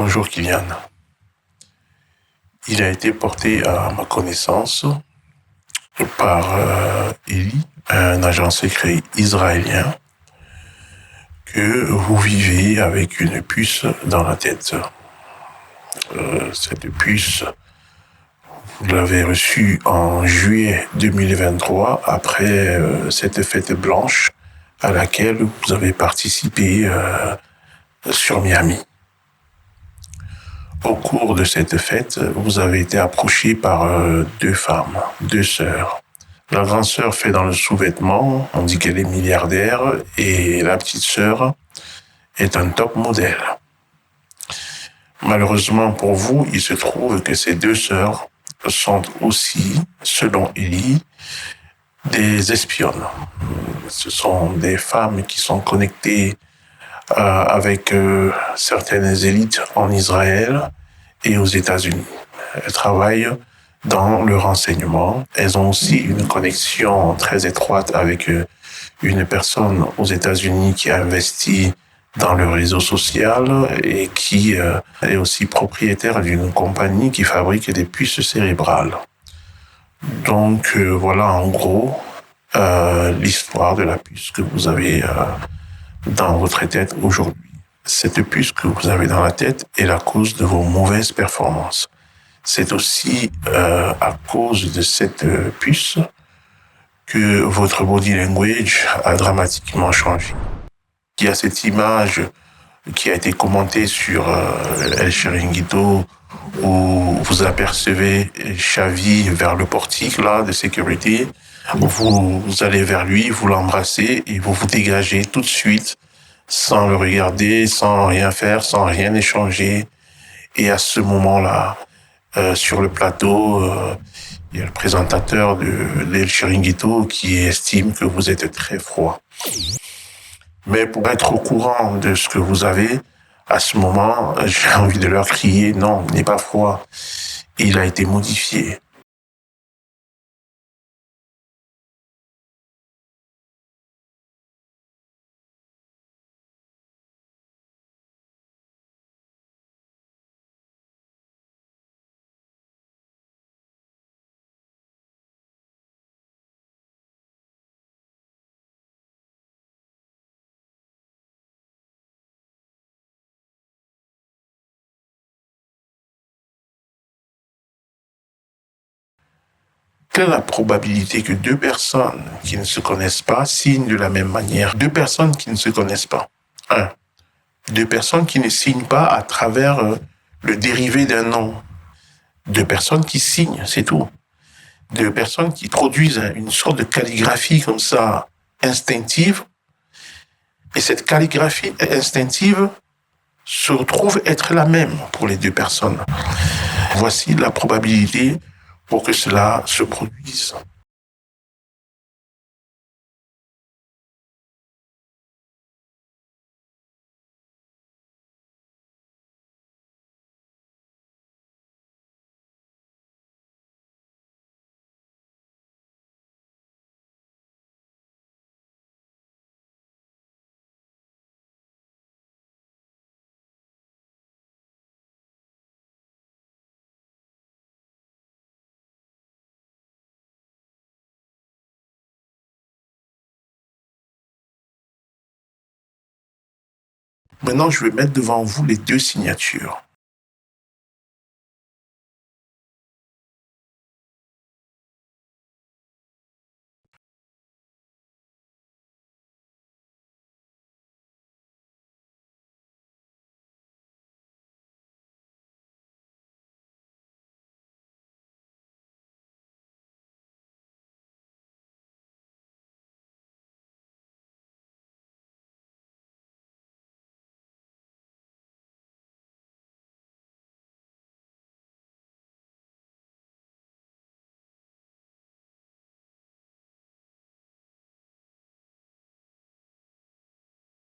Bonjour Kylian. Il a été porté à ma connaissance par Eli, un agent secret israélien, que vous vivez avec une puce dans la tête. Cette puce, vous l'avez reçue en juillet 2023 après cette fête blanche à laquelle vous avez participé sur Miami. Au cours de cette fête, vous avez été approché par deux femmes, deux sœurs. La grande sœur fait dans le sous-vêtement, on dit qu'elle est milliardaire, et la petite sœur est un top modèle. Malheureusement pour vous, il se trouve que ces deux sœurs sont aussi, selon Eli, des espionnes. Ce sont des femmes qui sont connectées avec certaines élites en Israël et aux États-Unis. Elles travaillent dans le renseignement. Elles ont aussi une connexion très étroite avec une personne aux États-Unis qui a investi dans le réseau social et qui est aussi propriétaire d'une compagnie qui fabrique des puces cérébrales. Donc voilà en gros l'histoire de la puce que vous avez dans votre tête aujourd'hui. Cette puce que vous avez dans la tête est la cause de vos mauvaises performances. C'est aussi à cause de cette puce que votre body language a dramatiquement changé. Il y a cette image qui a été commentée sur El Chiringuito où vous apercevez Xavi vers le portique là de sécurité. Vous allez vers lui, vous l'embrassez et vous vous dégagez tout de suite sans le regarder, sans rien faire, sans rien échanger. Et à ce moment-là, sur le plateau, il y a le présentateur de El Chiringuito qui estime que vous êtes très froid. Mais pour être au courant de ce que vous avez, à ce moment, j'ai envie de leur crier, non, il n'est pas froid. Il a été modifié. Quelle est la probabilité que deux personnes qui ne se connaissent pas signent de la même manière? Deux personnes qui ne se connaissent pas. Deux personnes qui ne signent pas à travers le dérivé d'un nom. Deux personnes qui signent, c'est tout. Deux personnes qui produisent une sorte de calligraphie comme ça, instinctive. Et cette calligraphie instinctive se retrouve être la même pour les deux personnes. Voici la probabilité pour que cela se produise. Maintenant, je vais mettre devant vous les deux signatures.